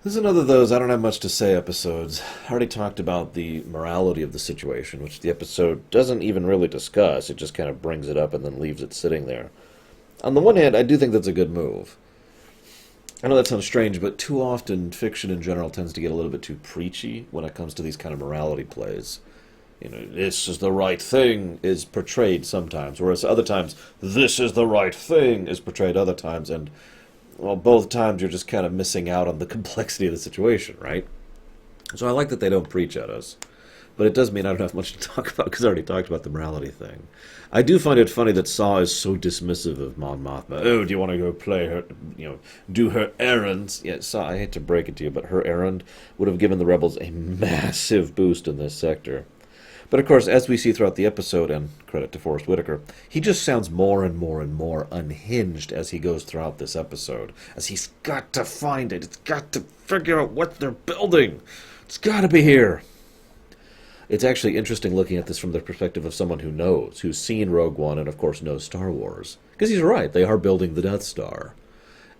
This is another of those I don't have much to say episodes. I already talked about the morality of the situation, which the episode doesn't even really discuss. It just kind of brings it up and then leaves it sitting there. On the one hand, I do think that's a good move. I know that sounds strange, but too often fiction in general tends to get a little bit too preachy when it comes to these kind of morality plays. You know, this is the right thing is portrayed sometimes, whereas other times, this is the right thing is portrayed other times, and, well, both times you're just kind of missing out on the complexity of the situation, right? So I like that they don't preach at us. But it does mean I don't have much to talk about because I already talked about the morality thing. I do find it funny that Saw is so dismissive of Mon Mothma. Oh, do you want to go play her, do her errands? Yeah, Saw, I hate to break it to you, but her errand would have given the rebels a massive boost in this sector. But of course, as we see throughout the episode, and credit to Forrest Whitaker, he just sounds more and more and more unhinged as he goes throughout this episode. As he's got to find it. It's got to figure out what they're building. It's got to be here. It's actually interesting looking at this from the perspective of someone who knows, who's seen Rogue One and, of course, knows Star Wars. Because he's right, they are building the Death Star.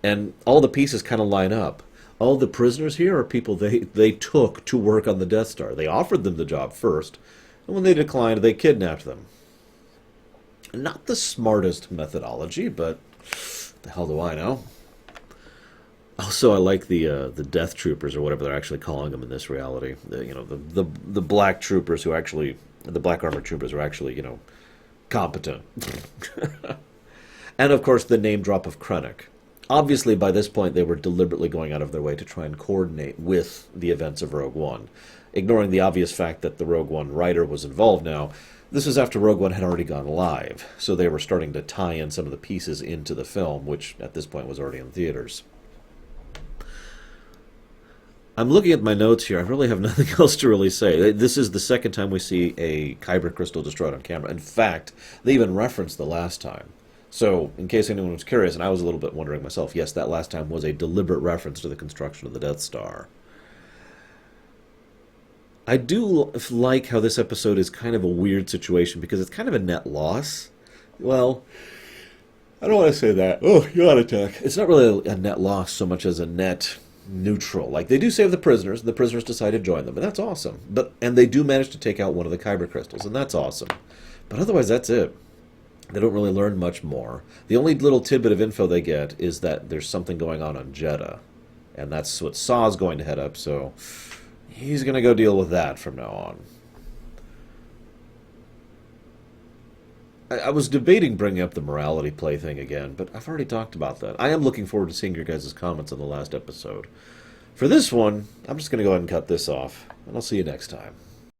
And all the pieces kind of line up. All the prisoners here are people they took to work on the Death Star. They offered them the job first, and when they declined, they kidnapped them. Not the smartest methodology, but the hell do I know? Also, I like the Death Troopers or whatever they're actually calling them in this reality. The black troopers who actually the black armored troopers are actually competent. And of course, the name drop of Krennic. Obviously, by this point, they were deliberately going out of their way to try and coordinate with the events of Rogue One, ignoring the obvious fact that the Rogue One writer was involved now. This was after Rogue One had already gone live, so they were starting to tie in some of the pieces into the film, which at this point was already in theaters. I'm looking at my notes here. I really have nothing else to really say. This is the second time we see a Kyber crystal destroyed on camera. In fact, they even referenced the last time. So, in case anyone was curious, and I was a little bit wondering myself, yes, that last time was a deliberate reference to the construction of the Death Star. I do like how this episode is kind of a weird situation because it's kind of a net loss. Well, I don't want to say that. Oh, you're on attack. It's not really a net loss so much as a net neutral. Like, they do save the prisoners decide to join them, and that's awesome. And they do manage to take out one of the Kyber crystals, and that's awesome. But otherwise, that's it. They don't really learn much more. The only little tidbit of info they get is that there's something going on Jeddah, and that's what Saw's going to head up, so he's going to go deal with that from now on. I was debating bringing up the morality play thing again, but I've already talked about that. I am looking forward to seeing your guys' comments on the last episode. For this one, I'm just going to go ahead and cut this off, and I'll see you next time.